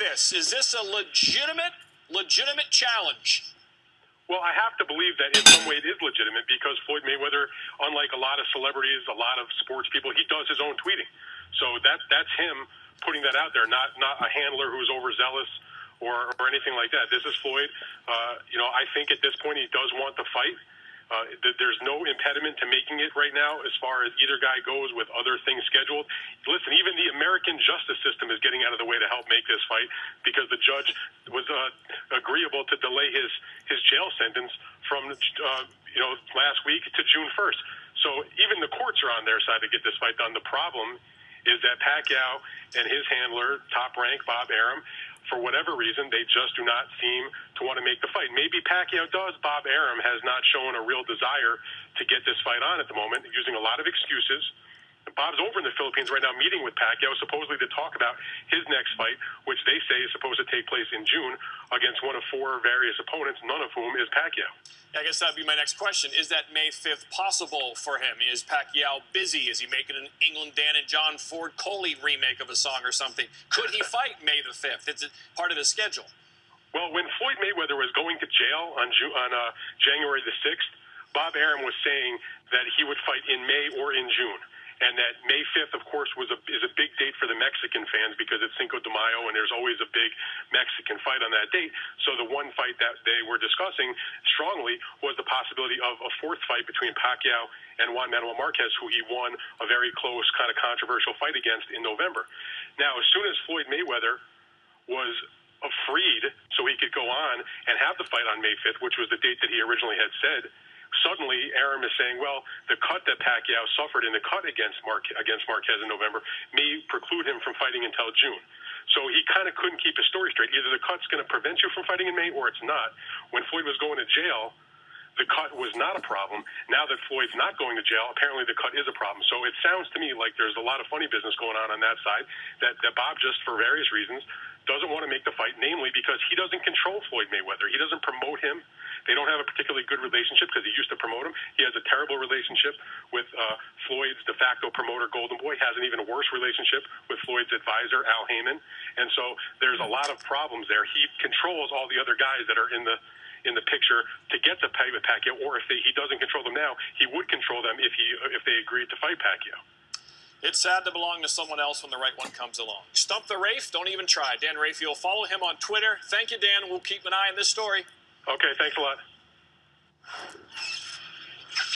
this? Is this a legitimate challenge? Well, I have to believe that in some way it is legitimate because Floyd Mayweather, unlike a lot of celebrities, a lot of sports people, he does his own tweeting. So that's him putting that out there, not a handler who's overzealous or anything like that. This is Floyd. I think at this point he does want the fight. There's no impediment to making it right now as far as either guy goes with other things scheduled. Listen, even the American justice system is getting out of the way to help make this fight because the judge was agreeable to delay his jail sentence from last week to June 1st. So even the courts are on their side to get this fight done. The problem is that Pacquiao and his handler, Top Rank, Bob Arum, for whatever reason, they just do not seem to want to make the fight. Maybe Pacquiao does. Bob Arum has not shown a real desire to get this fight on at the moment, using a lot of excuses. Bob's over in the Philippines right now meeting with Pacquiao, supposedly to talk about his next fight, which they say is supposed to take place in June against one of four various opponents, none of whom is Pacquiao. I guess that would be my next question. Is that May 5th possible for him? Is Pacquiao busy? Is he making an England Dan and John Ford Coley remake of a song or something? Could he fight May the 5th? It's part of the schedule. Well, when Floyd Mayweather was going to jail on January the 6th, Bob Arum was saying that he would fight in May or in June. And that May 5th, of course, is a big date for the Mexican fans because it's Cinco de Mayo, and there's always a big Mexican fight on that date. So the one fight that they were discussing strongly was the possibility of a fourth fight between Pacquiao and Juan Manuel Marquez, who he won a very close, kind of controversial fight against in November. Now, as soon as Floyd Mayweather was freed so he could go on and have the fight on May 5th, which was the date that he originally had said, suddenly Arum is saying, well, the cut that Pacquiao suffered in the cut against Marquez in November may preclude him from fighting until June. So he kind of couldn't keep his story straight. Either the cut's going to prevent you from fighting in May or it's not. When Floyd was going to jail, the cut was not a problem. Now that Floyd's not going to jail, apparently the cut is a problem. So it sounds to me like there's a lot of funny business going on that side, that Bob, just for various reasons, doesn't want to make the fight, namely because he doesn't control Floyd Mayweather. He doesn't promote him. They don't have a particularly good relationship because he used to promote him. He has a terrible relationship with Floyd's de facto promoter, Golden Boy. He has an even worse relationship with Floyd's advisor, Al Heyman. And so there's a lot of problems there. He controls all the other guys that are in the picture to get to fight with Pacquiao, or if he doesn't control them now, he would control them if they agreed to fight Pacquiao. It's sad to belong to someone else when the right one comes along. Stump the Rafe, don't even try. Dan Raphael, follow him on Twitter. Thank you, Dan. We'll keep an eye on this story. Okay, thanks a lot.